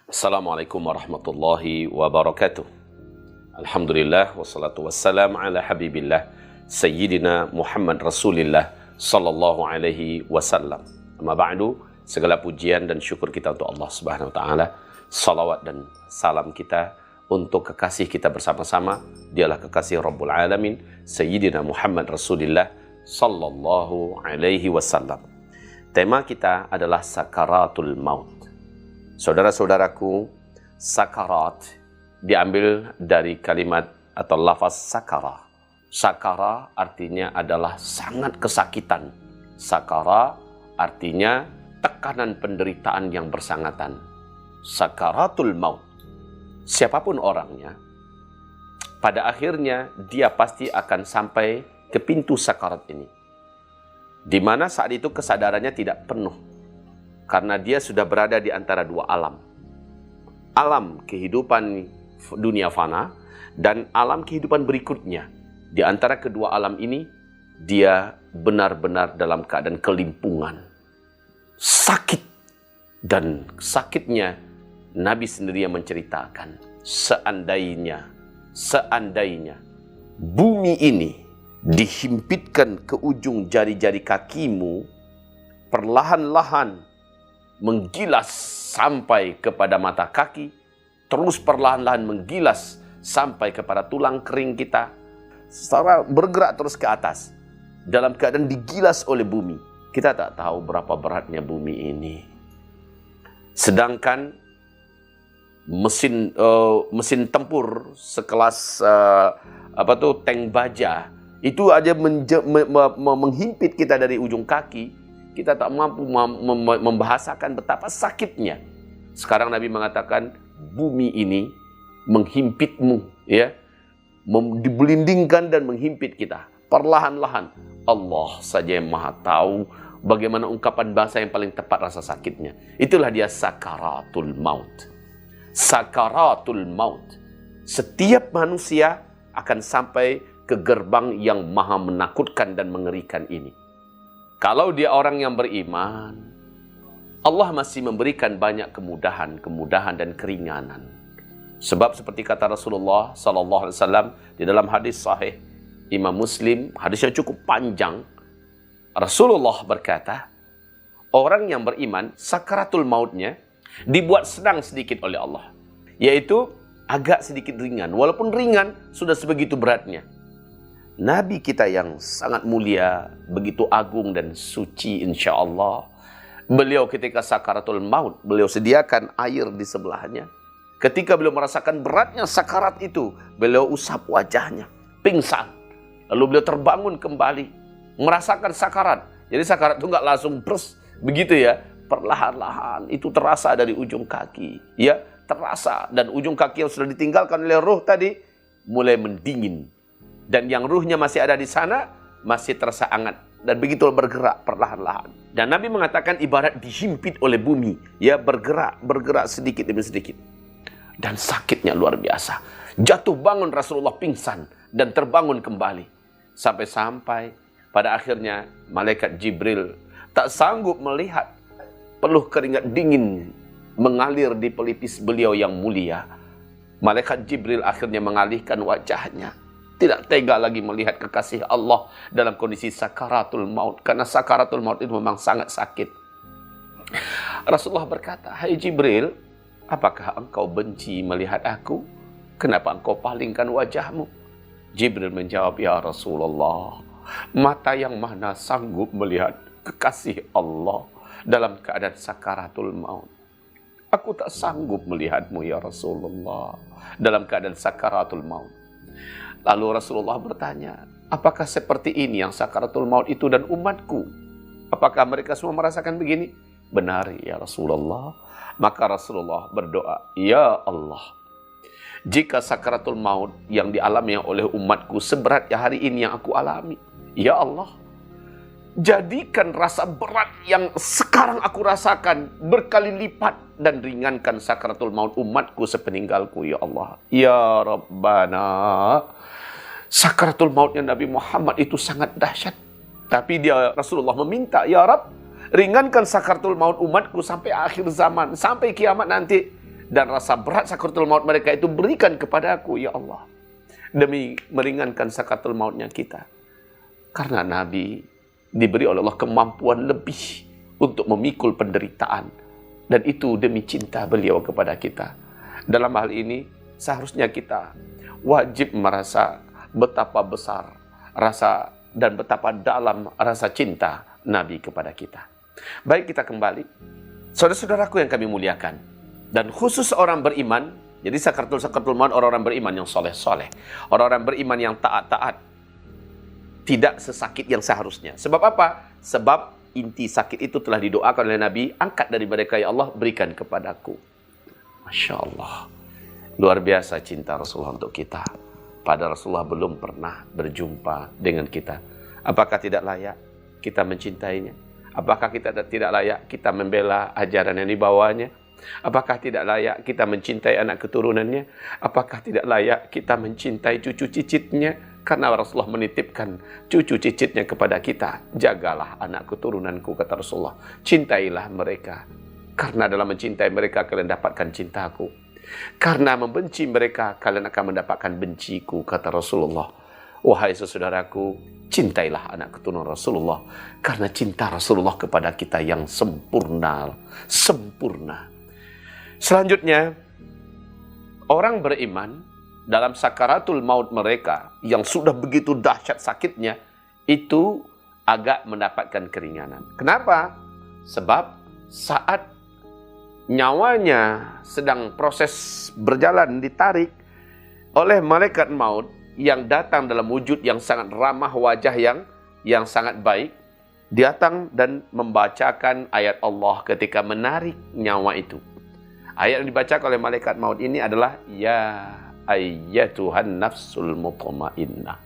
Assalamualaikum warahmatullahi wabarakatuh. Alhamdulillah wassalatu wassalam ala habibillah Sayyidina Muhammad Rasulillah sallallahu alaihi wasallam. Amma ba'du, segala pujian dan syukur kita untuk Allah Subhanahu wa taala. Salawat dan salam kita untuk kekasih kita bersama-sama, dialah kekasih Rabbul Alamin Sayyidina Muhammad Rasulillah sallallahu alaihi wasallam. Tema kita adalah sakaratul maut. Saudara-saudaraku, sakarat diambil dari kalimat atau lafaz sakara. Sakara artinya adalah sangat kesakitan. Sakara artinya tekanan penderitaan yang bersangatan. Sakaratul maut. Siapapun orangnya, pada akhirnya dia pasti akan sampai ke pintu sakarat ini. Di mana saat itu kesadarannya tidak penuh. Karena dia sudah berada di antara dua alam. Alam kehidupan dunia fana dan alam kehidupan berikutnya. Di antara kedua alam ini, dia benar-benar dalam keadaan kelimpungan. Sakit. Dan sakitnya, Nabi sendiri yang menceritakan. Seandainya bumi ini dihimpitkan ke ujung jari-jari kakimu, perlahan-lahan menggilas sampai kepada mata kaki, terus perlahan-lahan menggilas sampai kepada tulang kering kita, secara bergerak terus ke atas, dalam keadaan digilas oleh bumi. Kita tak tahu berapa beratnya bumi ini. Sedangkan mesin tempur sekelas tank baja itu aja menghimpit kita dari ujung kaki. Kita tak mampu membahasakan betapa sakitnya. Sekarang Nabi mengatakan bumi ini menghimpitmu, ya, dibelindingkan dan menghimpit kita. Perlahan-lahan. Allah saja yang maha tahu bagaimana ungkapan bahasa yang paling tepat rasa sakitnya. Itulah dia sakaratul maut. Sakaratul maut. Setiap manusia akan sampai ke gerbang yang maha menakutkan dan mengerikan ini. Kalau dia orang yang beriman, Allah masih memberikan banyak kemudahan dan keringanan. Sebab seperti kata Rasulullah sallallahu alaihi wasallam di dalam hadis sahih Imam Muslim, hadis yang cukup panjang, Rasulullah berkata, orang yang beriman sakaratul mautnya dibuat sedang sedikit oleh Allah, yaitu agak sedikit ringan. Walaupun ringan, sudah sebegitu beratnya. Nabi kita yang sangat mulia, begitu agung dan suci insya Allah. Beliau ketika sakaratul maut, beliau sediakan air di sebelahnya. Ketika beliau merasakan beratnya sakarat itu, beliau usap wajahnya, pingsan. Lalu beliau terbangun kembali, merasakan sakarat. Jadi sakarat itu nggak langsung bers, begitu ya. Perlahan-lahan itu terasa dari ujung kaki. Ya, terasa. Dan ujung kaki yang sudah ditinggalkan oleh ruh tadi, mulai mendingin. Dan yang ruhnya masih ada di sana, masih terasa hangat. Dan begitu bergerak perlahan-lahan. Dan Nabi mengatakan ibarat dihimpit oleh bumi. Ya, bergerak sedikit demi sedikit. Dan sakitnya luar biasa. Jatuh bangun Rasulullah pingsan. Dan terbangun kembali. Sampai-sampai pada akhirnya malaikat Jibril tak sanggup melihat peluh keringat dingin mengalir di pelipis beliau yang mulia. Malaikat Jibril akhirnya mengalihkan wajahnya. Tidak tega lagi melihat kekasih Allah dalam kondisi sakaratul maut. Karena sakaratul maut itu memang sangat sakit. Rasulullah berkata, "Hai Jibril, apakah engkau benci melihat aku? Kenapa engkau palingkan wajahmu?" Jibril menjawab, "Ya Rasulullah, mata yang mana sanggup melihat kekasih Allah dalam keadaan sakaratul maut. Aku tak sanggup melihatmu ya Rasulullah dalam keadaan sakaratul maut." Lalu Rasulullah bertanya, apakah seperti ini yang sakaratul maut itu dan umatku? Apakah mereka semua merasakan begini? Benar ya Rasulullah. Maka Rasulullah berdoa, ya Allah, jika sakaratul maut yang dialami oleh umatku seberat hari ini yang aku alami, ya Allah, jadikan rasa berat yang sekarang aku rasakan berkali lipat dan ringankan sakaratul maut umatku sepeninggalku ya Allah. Ya Rabbana. Sakaratul mautnya Nabi Muhammad itu sangat dahsyat. Tapi Rasulullah meminta, ya Rabb, ringankan sakaratul maut umatku sampai akhir zaman, sampai kiamat nanti. dan rasa berat sakaratul maut mereka itu berikan kepada aku, ya Allah, demi meringankan sakaratul mautnya kita. Karena Nabi diberi oleh Allah kemampuan lebih untuk memikul penderitaan, dan itu demi cinta beliau kepada kita. Dalam hal ini seharusnya kita wajib merasa betapa besar rasa dan betapa dalam rasa cinta Nabi kepada kita. Baik, kita kembali. Saudara-saudaraku yang kami muliakan, dan khusus orang beriman, jadi sakaratul maut orang-orang beriman yang soleh-soleh, orang-orang beriman yang taat-taat, tidak sesakit yang seharusnya. Sebab apa? Sebab inti sakit itu telah didoakan oleh Nabi, angkat dari mereka ya Allah, berikan kepadaku. Masya Allah, luar biasa cinta Rasulullah untuk kita. Padahal Rasulullah belum pernah berjumpa dengan kita. Apakah tidak layak kita mencintainya? Apakah kita tidak layak kita membela ajaran yang dibawanya? Apakah tidak layak kita mencintai anak keturunannya? Apakah tidak layak kita mencintai cucu cicitnya? Karena Rasulullah menitipkan cucu cicitnya kepada kita. Jagalah anak keturunanku, kata Rasulullah. Cintailah mereka. Karena dalam mencintai mereka kalian dapatkan cintaku. Karena membenci mereka kalian akan mendapatkan benciku, kata Rasulullah. Wahai saudaraku, cintailah anak keturunan Rasulullah. Karena cinta Rasulullah kepada kita yang sempurna. Selanjutnya, orang beriman dalam sakaratul maut mereka yang sudah begitu dahsyat sakitnya, itu agak mendapatkan keringanan. Kenapa? Sebab saat nyawanya sedang proses berjalan ditarik oleh malaikat maut yang datang dalam wujud yang sangat ramah, wajah yang sangat baik, datang dan membacakan ayat Allah ketika menarik nyawa itu. Ayat yang dibacakan oleh malaikat maut ini adalah ya ayyatuhan nafsul mutmainnah,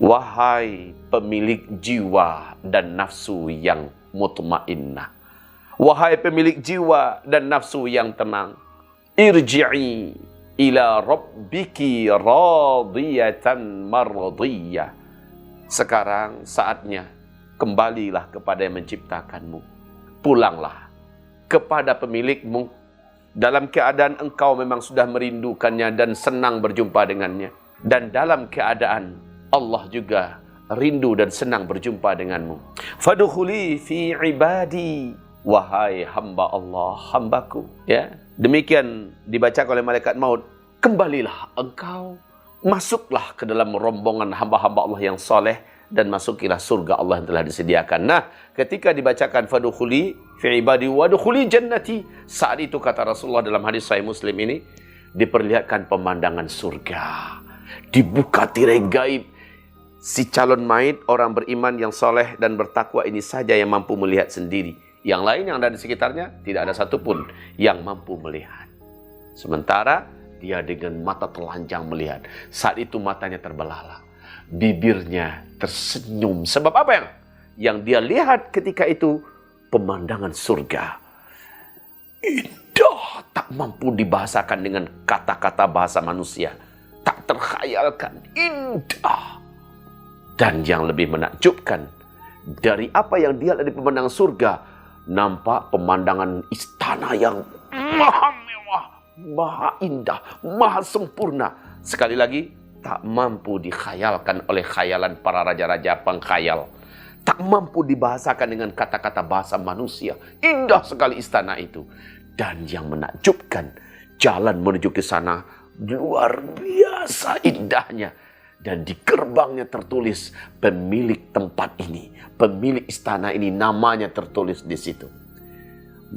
wahai pemilik jiwa dan nafsu yang mutmainnah, wahai pemilik jiwa dan nafsu yang tenang, irji'i ila rabbiki radiyatan mardiyah. Sekarang saatnya kembalilah kepada yang menciptakanmu. Pulanglah kepada pemilikmu dalam keadaan engkau memang sudah merindukannya dan senang berjumpa dengannya. Dan dalam keadaan Allah juga rindu dan senang berjumpa denganmu. Fadkhuli fi ibadi, wahai hamba Allah, hambaku. Ya, demikian dibaca oleh malaikat maut. Kembalilah engkau, masuklah ke dalam rombongan hamba-hamba Allah yang soleh, dan masukilah surga Allah yang telah disediakan. Nah, ketika dibacakan fadkhuli fi ibadi wadkhuli jannati, saat itu kata Rasulullah dalam hadis Sahih Muslim ini, diperlihatkan pemandangan surga. Dibuka tirai gaib. Si calon mayit orang beriman yang soleh dan bertakwa ini saja yang mampu melihat sendiri. Yang lain yang ada di sekitarnya tidak ada satupun yang mampu melihat. Sementara dia dengan mata telanjang melihat. Saat itu matanya terbelalak, bibirnya tersenyum. Sebab apa yang dia lihat ketika itu? Pemandangan surga. Indah, tak mampu dibahasakan dengan kata-kata bahasa manusia. Tak terkhayalkan, indah. Dan yang lebih menakjubkan dari apa yang dia lihat di pemandangan surga, nampak pemandangan istana yang maha mewah, maha indah, maha sempurna. Sekali lagi, tak mampu dikhayalkan oleh khayalan para raja-raja pengkhayal. Tak mampu dibahasakan dengan kata-kata bahasa manusia. Indah sekali istana itu. Dan yang menakjubkan, jalan menuju ke sana luar biasa indahnya. Dan di gerbangnya tertulis pemilik tempat ini, pemilik istana ini, namanya tertulis di situ.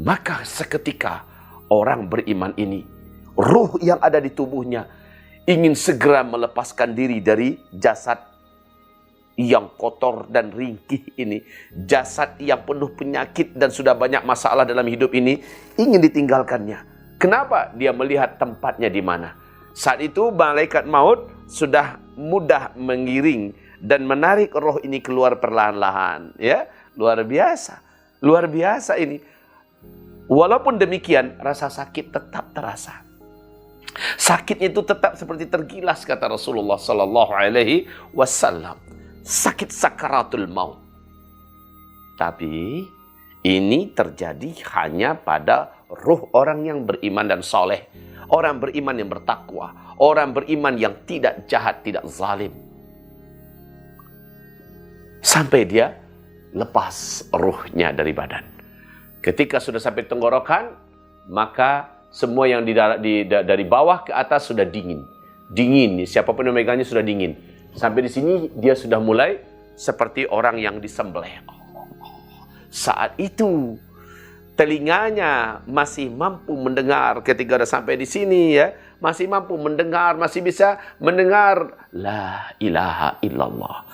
Maka seketika orang beriman ini, ruh yang ada di tubuhnya ingin segera melepaskan diri dari jasad yang kotor dan ringkih ini, jasad yang penuh penyakit dan sudah banyak masalah dalam hidup ini, ingin ditinggalkannya. Kenapa? Dia melihat tempatnya di mana. Saat itu malaikat maut sudah mudah mengiring dan menarik roh ini keluar perlahan-lahan. Ya, luar biasa ini. Walaupun demikian, rasa sakit tetap terasa. Sakitnya itu tetap seperti tergilas, kata Rasulullah Sallallahu Alaihi Wasallam. Sakit sakaratul maut. Tapi ini terjadi hanya pada ruh orang yang beriman dan soleh, orang beriman yang bertakwa, orang beriman yang tidak jahat, tidak zalim. Sampai dia lepas ruhnya dari badan. Ketika sudah sampai tenggorokan, maka semua yang dari bawah ke atas sudah dingin. Dingin, siapapun yang megangnya sudah dingin. Sampai di sini dia sudah mulai seperti orang yang disembelih. Saat itu telinganya masih mampu mendengar. Ketika sudah sampai di sini ya, masih mampu mendengar, masih bisa mendengar la ilaha illallah.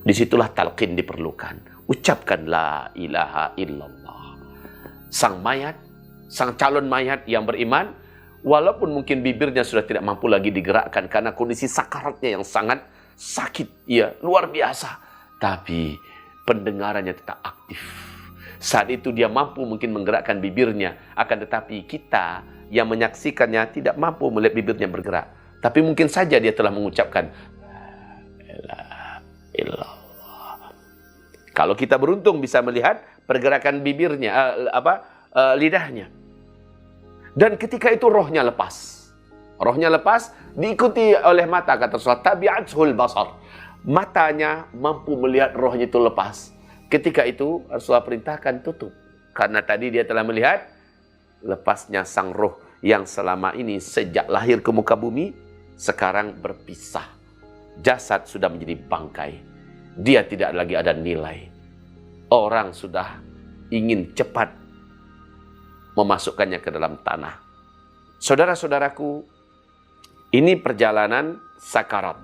Disitulah talqin diperlukan. Ucapkan la ilaha illallah. Sang mayat, sang calon mayat yang beriman, walaupun mungkin bibirnya sudah tidak mampu lagi digerakkan karena kondisi sakaratnya yang sangat sakit, ya luar biasa, tapi pendengarannya tetap aktif. Saat itu dia mampu mungkin menggerakkan bibirnya, akan tetapi kita yang menyaksikannya tidak mampu melihat bibirnya bergerak. Tapi mungkin saja dia telah mengucapkan la ilaha illallah. Kalau kita beruntung bisa melihat pergerakan bibirnya, lidahnya. Dan ketika itu rohnya lepas. Rohnya lepas diikuti oleh mata, kata Rasulullah, tabi'athul basar. Matanya mampu melihat rohnya itu lepas. Ketika itu Rasulullah perintahkan tutup. Karena tadi dia telah melihat lepasnya sang roh yang selama ini sejak lahir ke muka bumi sekarang berpisah. Jasad sudah menjadi bangkai. Dia tidak lagi ada nilai. Orang sudah ingin cepat memasukkannya ke dalam tanah. Saudara-saudaraku, ini perjalanan sakarat.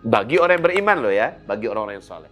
Bagi orang yang beriman loh ya, bagi orang-orang yang saleh.